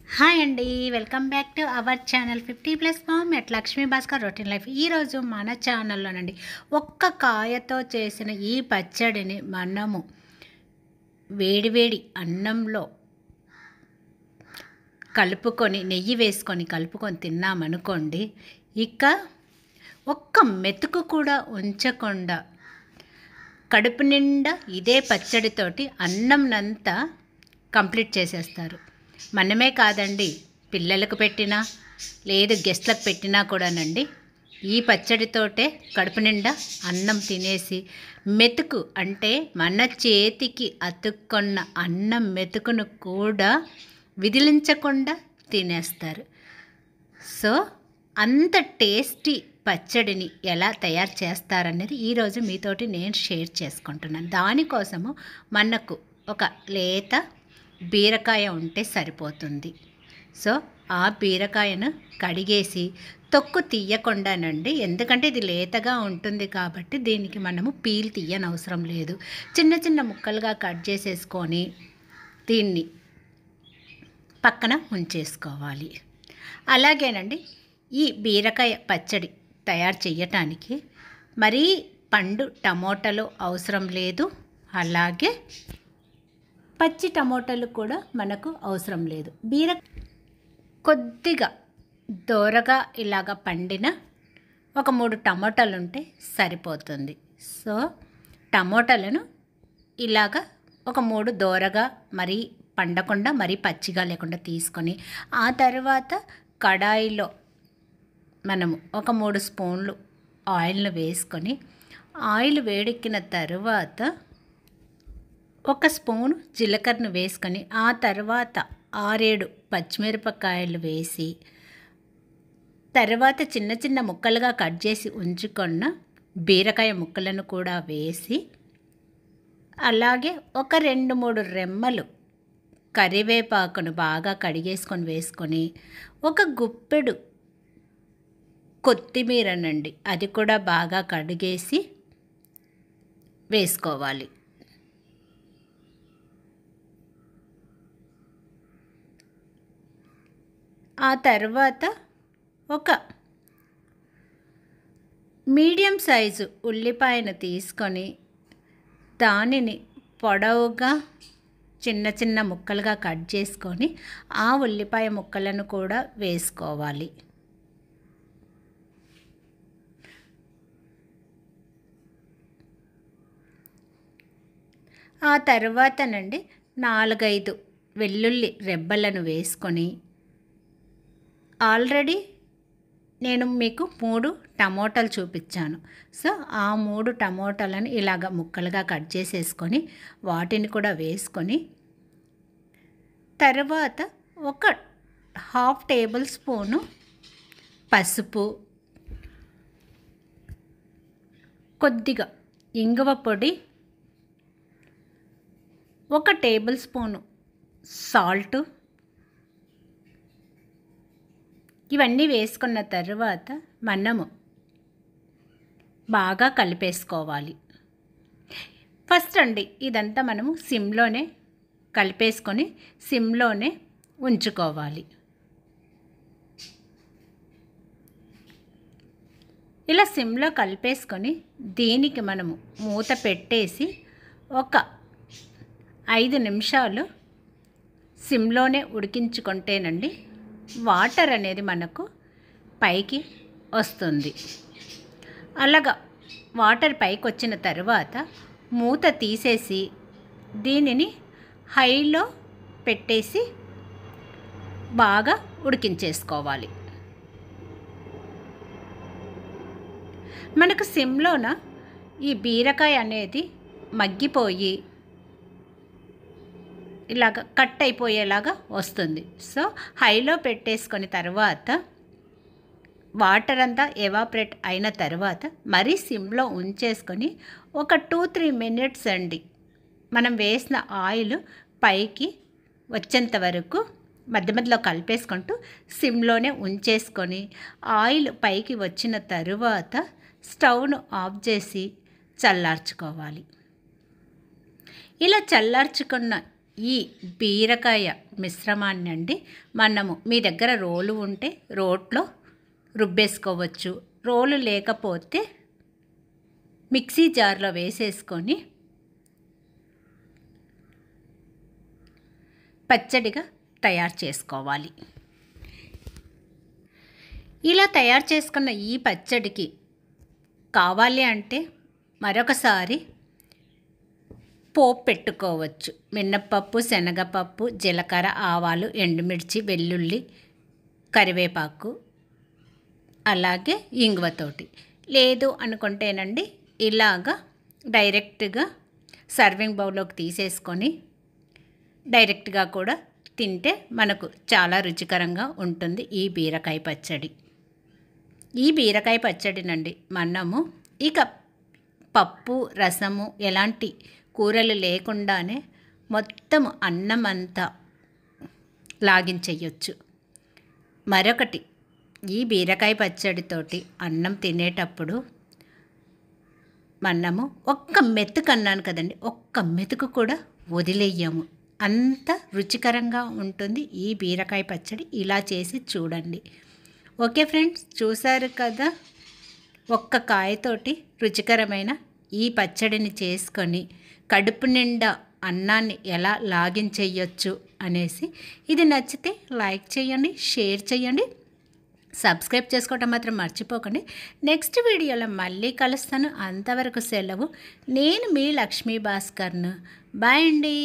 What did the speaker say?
Hi అండి, welcome back to our channel 50+ mom at Lakshmi Bhaskar routine life. ఈరోజు మన ఛానల్లోనండి ఒక్క కాయతో చేసిన ఈ పచ్చడిని మనము వేడివేడి అన్నంలో కలుపుకొని నెయ్యి వేసుకొని కలుపుకొని తిన్నామనుకోండి, ఇక ఒక్క మెతుకు కూడా ఉంచకుండా కడుపు నిండా ఇదే పచ్చడితోటి అన్నంనంతా కంప్లీట్ చేసేస్తారు. మనమే కాదండి, పిల్లలకు పెట్టినా లేదు గెస్ట్లకు పెట్టినా కూడానండి ఈ పచ్చడితోటే కడుపు నిండా అన్నం తినేసి మెతుకు అంటే మన చేతికి అతుక్కున్న అన్నం మెతుకును కూడా విదిలించకుండా తినేస్తారు. సో అంత టేస్టీ పచ్చడిని ఎలా తయారు చేస్తారనేది ఈరోజు మీతోటి నేను షేర్ చేసుకుంటున్నాను. దానికోసము మనకు ఒక లేత బీరకాయ ఉంటే సరిపోతుంది. సో ఆ బీరకాయను కడిగేసి తొక్కు తీయకుండానండి, ఎందుకంటే ఇది లేతగా ఉంటుంది కాబట్టి దీనికి మనము పీల్ తీయనవసరం లేదు. చిన్న చిన్న ముక్కలుగా కట్ చేసేసుకొని దీన్ని పక్కన ఉంచేసుకోవాలి. అలాగేనండి, ఈ బీరకాయ పచ్చడి తయారు చేయటానికి మరీ పండు టమోటాలు అవసరం లేదు, అలాగే పచ్చి టమోటాలు కూడా మనకు అవసరం లేదు. కొద్దిగా దోరగా ఇలాగ పండిన ఒక 3 టమోటాలు ఉంటే సరిపోతుంది. సో టమోటాలను ఇలాగ ఒక 3 దోరగా మరీ పండకుండా మరీ పచ్చిగా లేకుండా తీసుకొని ఆ తర్వాత కడాయిలో మనము ఒక 3 స్పూన్లు ఆయిల్ను వేసుకొని ఆయిల్ వేడెక్కిన తర్వాత 1 స్పూను జీలకర్రను వేసుకొని ఆ తర్వాత 6-7 పచ్చిమిరపకాయలు వేసి తర్వాత చిన్న చిన్న ముక్కలుగా కట్ చేసి ఉంచుకున్న బీరకాయ ముక్కలను కూడా వేసి అలాగే ఒక 2-3 రెమ్మలు కరివేపాకును బాగా కడిగేసుకొని వేసుకొని ఒక గుప్పెడు కొత్తిమీరనండి అది కూడా బాగా కడిగేసి వేసుకోవాలి. ఆ తర్వాత ఒక మీడియం సైజు ఉల్లిపాయను తీసుకొని దానిని పొడవుగా చిన్న చిన్న ముక్కలుగా కట్ చేసుకొని ఆ ఉల్లిపాయ ముక్కలను కూడా వేసుకోవాలి. ఆ తర్వాతనండి 4-5 వెల్లుల్లి రెబ్బలను వేసుకొని ఆల్రెడీ నేను మీకు 3 టమోటాలు చూపించాను. సో ఆ 3 టమోటాలను ఇలాగ ముక్కలుగా కట్ చేసేసుకొని వాటిని కూడా వేసుకొని తర్వాత ఒక 1/2 టేబుల్ స్పూను పసుపు, కొద్దిగా ఇంగువ పొడి, 1 టేబుల్ స్పూను సాల్టు ఇవన్నీ వేసుకున్న తర్వాత మనము బాగా కలిపేసుకోవాలి. ఫస్ట్ అండి ఇదంతా మనము సిమ్లోనే కలిపేసుకొని సిమ్లోనే ఉంచుకోవాలి. ఇలా సిమ్లో కలిపేసుకొని దీనికి మనము మూత పెట్టేసి ఒక 5 నిమిషాలు సిమ్లోనే ఉడికించుకుంటేనండి వాటర్ అనేది మనకు పైకి వస్తుంది. అలాగా వాటర్ పైకి వచ్చిన తర్వాత మూత తీసేసి దీనిని హైలో పెట్టేసి బాగా ఉడికించేసుకోవాలి. మనకు సిమ్లోన ఈ బీరకాయ అనేది మగ్గిపోయి ఇలాగ కట్ అయిపోయేలాగా వస్తుంది. సో హైలో పెట్టేసుకొని తర్వాత వాటర్ అంతా ఎవాపరేట్ అయిన తర్వాత మరీ సిమ్లో ఉంచేసుకొని ఒక 2-3 మినిట్స్ అండి మనం వేసిన ఆయిల్ పైకి వచ్చేంత వరకు మధ్య మధ్యలో కలిపేసుకుంటూ సిమ్లోనే ఉంచేసుకొని ఆయిల్ పైకి వచ్చిన తరువాత స్టవ్ను ఆఫ్ చేసి చల్లార్చుకోవాలి. ఇలా చల్లార్చుకున్న ఈ బీరకాయ మిశ్రమాన్ని అండి మనము మీ దగ్గర రోలు ఉంటే రోట్లో రుబ్బేసుకోవచ్చు. రోలు లేకపోతే మిక్సీ జార్లో వేసేసుకొని పచ్చడిగా తయారు చేసుకోవాలి. ఇలా తయారు చేసుకున్న ఈ పచ్చడికి కావాలి అంటే మరొకసారి పోపు పెట్టుకోవచ్చు. మినప్పప్పు, శనగపప్పు, జీలకర్ర, ఆవాలు, ఎండుమిర్చి, వెల్లుల్లి, కరివేపాకు, అలాగే ఇంగువతోటి. లేదు అనుకుంటేనండి ఇలాగా డైరెక్ట్గా సర్వింగ్ బౌల్లోకి తీసేసుకొని డైరెక్ట్గా కూడా తింటే మనకు చాలా రుచికరంగా ఉంటుంది ఈ బీరకాయ పచ్చడి. ఈ బీరకాయ పచ్చడినండి మనము ఇక పప్పు, రసము ఎలాంటి కూరలు లేకుండానే మొత్తం అన్నం అంతా లాగించేయచ్చు. మరొకటి, ఈ బీరకాయ పచ్చడితోటి అన్నం తినేటప్పుడు మనము ఒక్క మెతుకు అన్నాను కదండి, ఒక్క మెతుకు కూడా వదిలేయము. అంత రుచికరంగా ఉంటుంది ఈ బీరకాయ పచ్చడి. ఇలా చేసి చూడండి. ఓకే ఫ్రెండ్స్, చూసారు కదా ఒక్క కాయతోటి రుచికరమైన ఈ పచ్చడిని చేసుకొని కడుపు నిండా అన్నాన్ని ఎలా లాగించేయచ్చు అనేసి. ఇది నచ్చితే లైక్ చేయండి, షేర్ చేయండి, సబ్స్క్రైబ్ చేసుకోవటం మాత్రం మర్చిపోకండి. నెక్స్ట్ వీడియోలో మళ్ళీ కలుస్తాను. అంతవరకు సెలవు. నేను మీ లక్ష్మీ భాస్కర్ను. బాయ్ అండి.